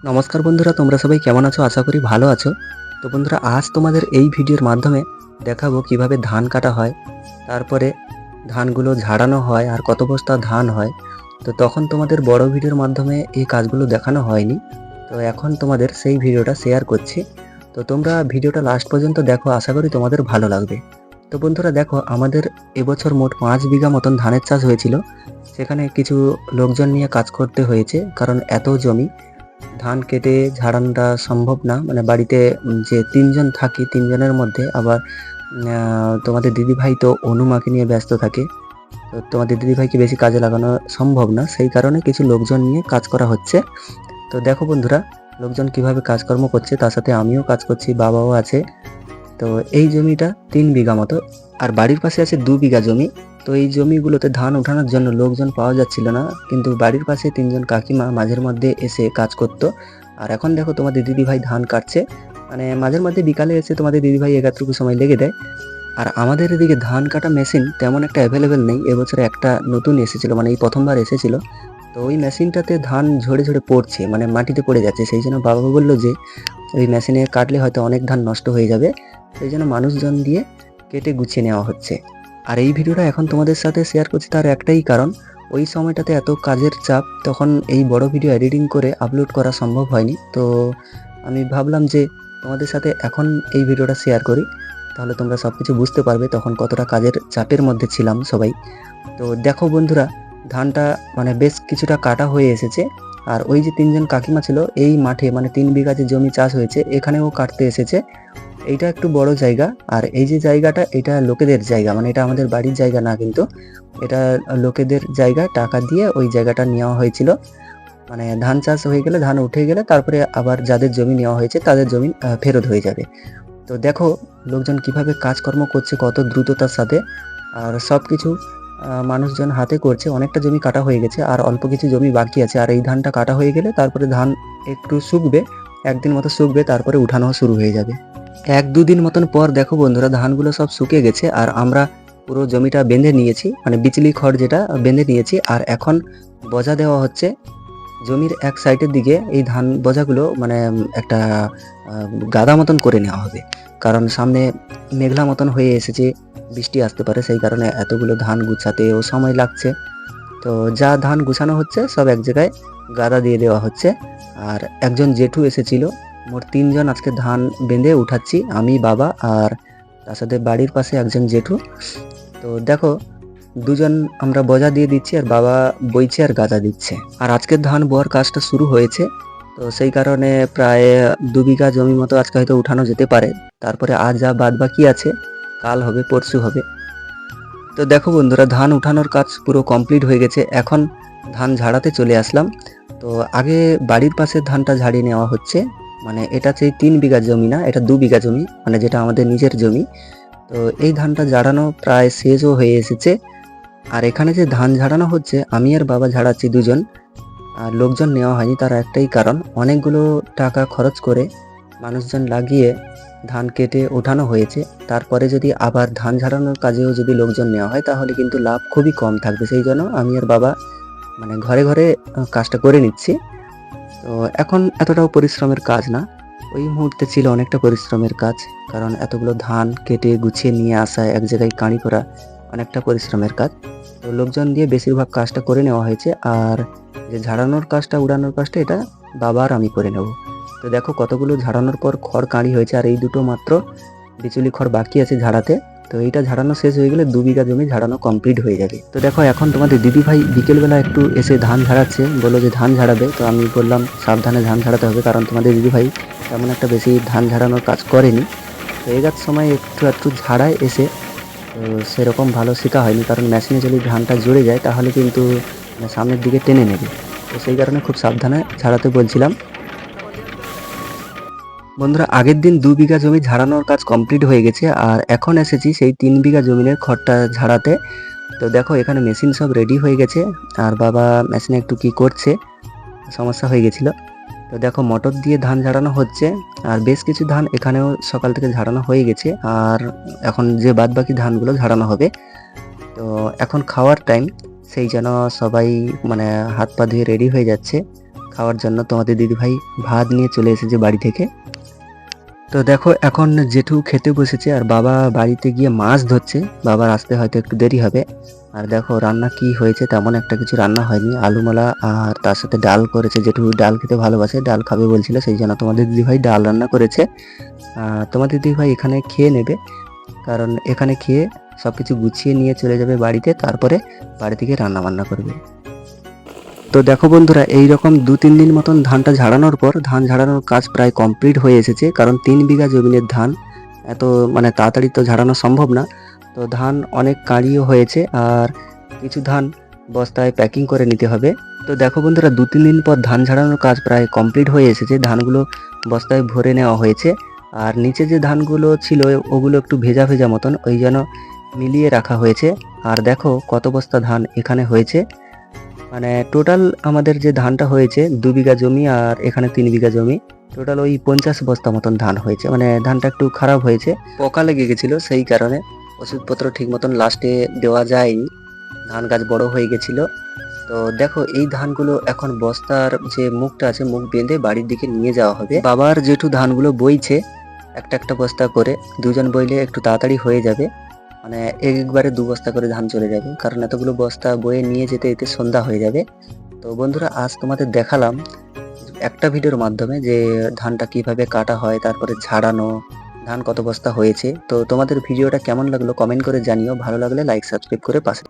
নমস্কার বন্ধুরা, তোমরা সবাই কেমন আছো? আশা করি ভালো আছো। তো বন্ধুরা, আজ তোমাদের এই ভিডিওর মাধ্যমে দেখাবো কিভাবে ধান কাটা হয়, তারপরে ধানগুলো ঝাড়ানো হয় আর কত বস্তা ধান হয়। তো তখন তোমাদের বড় ভিডিওর মাধ্যমে এই কাজগুলো দেখানো হয়নি, তো এখন তোমাদের সেই ভিডিওটা শেয়ার করছি। তো তোমরা ভিডিওটা লাস্ট পর্যন্ত দেখো, আশা করি তোমাদের ভালো লাগবে। তো বন্ধুরা দেখো, আমাদের এবছর মোট 5 বিঘা মতন ধানের চাষ হয়েছিল। সেখানে কিছু লোকজন নিয়ে কাজ করতে হয়েছে, কারণ এত জমি ধান কেটে ঝাড়ানোটা সম্ভব না। মানে বাড়িতে যে 3 জন থাকি, 3 জনের মধ্যে আবার তোমাদের দিদিভাই তো অনুমাকে নিয়ে ব্যস্ত থাকে। তো তোমাদের দিদিভাইকে বেশি কাজে লাগানো সম্ভব না, সেই কারণে কিছু লোকজন নিয়ে কাজ করা হচ্ছে। তো দেখো বন্ধুরা, লোকজন কিভাবে কাজকর্ম করছে, তার সাথে আমিও কাজ করছি, বাবাও আছে। তো এই জমিটা 3 বিঘা মতো, আর বাড়ির পাশে আছে 2 বিঘা জমি। তো এই জমিগুলোতে ধান ওঠানোর জন্য লোকজন পাওয়া যাচ্ছিল না, কিন্তু বাড়ির পাশে 3 জন কাকিমা মাঝের মধ্যে এসে কাজ করতো। আর এখন দেখো তোমাদের দিদিভাই ধান কাটছে, মানে মাঝের মধ্যে বিকালে এসে তোমাদের দিদিভাই একাতটুকু সময় লেগে দেয়। আর আমাদের এদিকে ধান কাটা মেশিন তেমন একটা অ্যাভেলেবেল নেই, এবছরে একটা নতুন এসেছিল, মানে এই প্রথমবার এসেছিল। তো ওই মেশিনটাতে ধান ঝরে ঝরে পড়ছে, মানে মাটিতে পড়ে যাচ্ছে। সেই জন্য বাবা বললো যে ওই মেশিনে কাটলে হয়তো অনেক ধান নষ্ট হয়ে যাবে, সেই জন্য মানুষজন দিয়ে কেটে গুছিয়ে নেওয়া হচ্ছে। আর এই ভিডিওটা এখন তোমাদের সাথে শেয়ার করছি তার একটাই কারণ, ওই সময়টাতে এত কাজের চাপ, তখন এই বড় ভিডিও এডিটিং করে আপলোড করা সম্ভব হয়নি। তো আমি ভাবলাম যে তোমাদের সাথে এখন এই ভিডিওটা শেয়ার করি, তাহলে তোমরা সব কিছু বুঝতে পারবে তখন কতটা কাজের চাপের মধ্যে ছিলাম সবাই। তো দেখো বন্ধুরা, ধানটা মানে বেশ কিছুটা কাটা হয়ে এসেছে। আর ওই যে 3 জন কাকিমা ছিল এই মাঠে, মানে 3 বিঘা যে জমি চাষ হয়েছে এখানেও কাটতে এসেছে। এইটা একটু বড় জায়গা, আর এই যে জায়গাটা এটা লোকেদের জায়গা, মানে এটা আমাদের বাড়ির জায়গা না, কিন্তু এটা লোকেদের জায়গা। টাকা দিয়ে ওই জায়গাটা নেওয়া হয়েছিল, মানে ধান চাষ হয়ে গেলে, ধান উঠে গেলে তারপরে আবার যাদের জমি নেওয়া হয়েছে তাদের জমি ফেরত হয়ে যাবে। তো দেখো লোকজন কিভাবে কাজকর্ম করছে, কত দ্রুততার সাথে। আর সব কিছু মানুষজন হাতে করছে। অনেকটা জমি কাটা হয়ে গেছে, আর অল্প কিছু জমি বাকি আছে। আর এই ধানটা কাটা হয়ে গেলে তারপরে ধান একটু শুকবে, একদিন মতো শুকবে, তারপরে উঠানো শুরু হয়ে যাবে। 1-2 দিন মতন পর দেখো বন্ধুরা, ধানগুলো সব শুকিয়ে গেছে, আর আমরা পুরো জমিটা বেঁধে নিয়েছি, মানে বিচলি খড় যেটা বেঁধে নিয়েছি। আর এখন বোঝা দেওয়া হচ্ছে জমির এক সাইডের দিকে। এই ধান বোঝাগুলো মানে একটা গাদা মতন করে নেওয়া হবে, কারণ সামনে মেঘলা মতন হয়ে এসেছে, বৃষ্টি আসতে পারে, সেই কারণে এতগুলো ধান গুছাতেও সময় লাগছে। তো যা ধান গুছানো হচ্ছে সব এক জায়গায় গাদা দিয়ে দেওয়া হচ্ছে। আর একজন জেঠু এসেছিল, মোট 3 জন আজকে ধান বেঁধে উঠাচ্ছি, আমি, বাবা, আর তার সাথে বাড়ির পাশে একজন জেঠু। তো দেখো, 2 জন আমরা বোঝা দিয়ে দিচ্ছি, আর বাবা বইছে আর গাদা দিচ্ছে। আর আজকের ধান বোয়ার কাজটা শুরু হয়েছে, তো সেই কারণে প্রায় 2 বিঘা জমি মতো আজকে হয়তো উঠানো যেতে পারে। তারপরে আজ যা বাদ বাকি আছে কাল হবে, পরশু হবে। তো দেখো বন্ধুরা, ধান উঠানোর কাজ পুরো কমপ্লিট হয়ে গেছে, এখন ধান ঝাড়াতে চলে আসলাম। তো আগে বাড়ির পাশে ধানটা ঝাড়িয়ে নেওয়া হচ্ছে, মানে এটা সেই 3 বিঘা জমি না, এটা 2 বিঘা জমি, মানে যেটা আমাদের নিজের জমি। তো এই ধানটা ঝাড়ানো প্রায় শেষও হয়ে এসেছে। আর এখানে যে ধান ঝাড়ানো হচ্ছে, আমি আর বাবা ঝাড়াচ্ছি 2 জন, আর লোকজন নেওয়া হয়নি। তার একটাই কারণ, অনেকগুলো টাকা খরচ করে মানুষজন লাগিয়ে ধান কেটে ওঠানো হয়েছে, তারপরে যদি আবার ধান ঝাড়ানোর কাজেও যদি লোকজন নেওয়া হয় তাহলে কিন্তু লাভ খুবই কম থাকবে। সেই জন্য আমি আর বাবা মানে ঘরে ঘরে কাজটা করে নিচ্ছি। তো এখন এতটাও পরিশ্রমের কাজ না, ওই মুহূর্তে ছিল অনেকটা পরিশ্রমের কাজ, কারণ এতগুলো ধান কেটে গুছিয়ে নিয়ে আসা, এক জায়গায় কাঁড়ি করা অনেকটা পরিশ্রমের কাজ। তো লোকজন দিয়ে বেশিরভাগ কাজটা করে নেওয়া হয়েছে, আর যে ঝাড়ানোর কাজটা, উড়ানোর কাজটা, এটা বাবা আর আমি করে নেব। তো দেখো কতগুলো ঝাড়ানোর পর খড় কাঁড়ি হয়েছে, আর এই দুটো মাত্র বিচুলি খড় বাকি আছে ঝাড়াতে। তো এইটা ঝাড়ানো শেষ হয়ে গেলে 2 বিঘা জমি ঝাড়ানো কমপ্লিট হয়ে যাবে। তো দেখো এখন তোমাদের দিদিভাই বিকেলবেলা একটু এসে ধান ঝাড়াচ্ছে, বললো যে ধান ঝাড়াবে। তো আমি বললাম সাবধানে ধান ঝাড়াতে হবে, কারণ তোমাদের দিদিভাই তেমন একটা বেশি ধান ঝাড়ানোর কাজ করেনি। তো এগার সময় একটু একটু ঝাড়ায় এসে, তো সেরকম ভালো শেখা হয়নি, কারণ মেশিনে যদি ধানটা জুড়ে যায় তাহলে কিন্তু সামনের দিকে টেনে নেবে। তো সেই কারণে খুব সাবধানে ঝাড়াতে বলছিলাম। বন্ধুরা, আগের দিন 2 বিঘা জমি ঝাড়ানোর কাজ কমপ্লিট হয়ে গেছে, আর এখন এসেছি সেই 3 বিঘা জমিনের খড়টা ঝাড়াতে। তো দেখো এখানে মেশিন সব রেডি হয়ে গেছে, আর বাবা মেশিনে একটু কি করছে, সমস্যা হয়ে গেছিল। তো দেখো মোটর দিয়ে ধান ঝাড়ানো হচ্ছে, আর বেশ কিছু ধান এখানেও সকাল থেকে ঝাড়ানো হয়ে গেছে, আর এখন যে বাদ বাকি ধানগুলো ঝাড়ানো হবে। তো এখন খাওয়ার টাইম, সেই জন্য সবাই মানে হাত পা ধুয়ে রেডি হয়ে যাচ্ছে খাওয়ার জন্য। তোমাদের দিদিভাই ভাত নিয়ে চলে এসেছে বাড়ি থেকে। তো দেখো এখন জেঠু খেতে বসেছে আর বাবা বাড়িতে গিয়ে মাছ ধরছে। বাবার আসতে হয়তো একটু দেরি হবে। আর দেখো রান্না কি হয়েছে, তেমন একটা কিছু রান্না হয়নি, আলুমালা আর তার সাথে ডাল করেছে। জেঠু ডাল খেতে ভালোবাসে, ডাল খাবে বলছিল, সেই জন্য তোমাদের দিদিভাই ডাল রান্না করেছে। তোমাদের দিদিভাই এখানে খেয়ে নেবে, কারণ এখানে খেয়ে সব কিছু গুছিয়ে নিয়ে চলে যাবে বাড়িতে, তারপরে বাড়ি থেকে রান্না বান্না করবে। তো দেখো বন্ধুরা, এইরকম 2-3 দিন মতন ধানটা ঝাড়ানোর পর ধান ঝাড়ানোর কাজ প্রায় কমপ্লিট হয়ে এসেছে, কারণ 3 বিঘা জমিনের ধান এত তাড়াতাড়ি তো ঝাড়ানো সম্ভব না। তো ধান অনেক কাঁড়িও হয়েছে আর কিছু ধান বস্তায় প্যাকিং করে নিতে হবে। তো দেখো বন্ধুরা, 2-3 দিন পর ধান ঝাড়ানোর কাজ প্রায় কমপ্লিট হয়ে এসেছে। ধানগুলো বস্তায় ভরে নেওয়া হয়েছে আর নিচে যে ধানগুলো ছিল ওগুলো একটু ভেজা ভেজা মতন, ওই জন্য মিলিয়ে রাখা হয়েছে। আর দেখো কত বস্তা ধান এখানে হয়েছে। টোটাল আমাদের যে ধানটা হয়েছে 2 বিঘা জমি আর এখানে 3 বিঘা জমি, টোটাল ওই 50 বস্তা মতন ধান হয়েছে। ধানটা একটু খারাপ হয়েছে, পোকা লেগে গেছিল, সেই কারণে ওষুধপত্র ঠিক মতন লাস্টে দেওয়া যায়নি, ধান গাছ বড় হয়ে গেছিল। তো দেখো এই ধানগুলো এখন বস্তার যে মুখটা আছে, মুখ বেঁধে বাড়ির দিকে নিয়ে যাওয়া হবে। বাবার জেঠু ধানগুলো বইছে একটা একটা বস্তা করে, দুজন বইলে একটু তাড়াতাড়ি হয়ে যাবে। একবারে 2 বস্তা করে ধান চলে যাবে, কারণ এতগুলো বস্তা বয়ে নিয়ে যেতে যেতে সন্ধ্যা হয়ে যাবে। তো বন্ধুরা, আজ তোমাদের দেখালাম একটা ভিডিওর মাধ্যমে যে ধানটা কিভাবে কাটা হয়, তারপরে ঝাড়ানো, ধান কত বস্তা হয়েছে। তো তোমাদের ভিডিওটা কেমন লাগলো কমেন্ট করে জানিও, ভালো লাগলে লাইক সাবস্ক্রাইব করে পাশে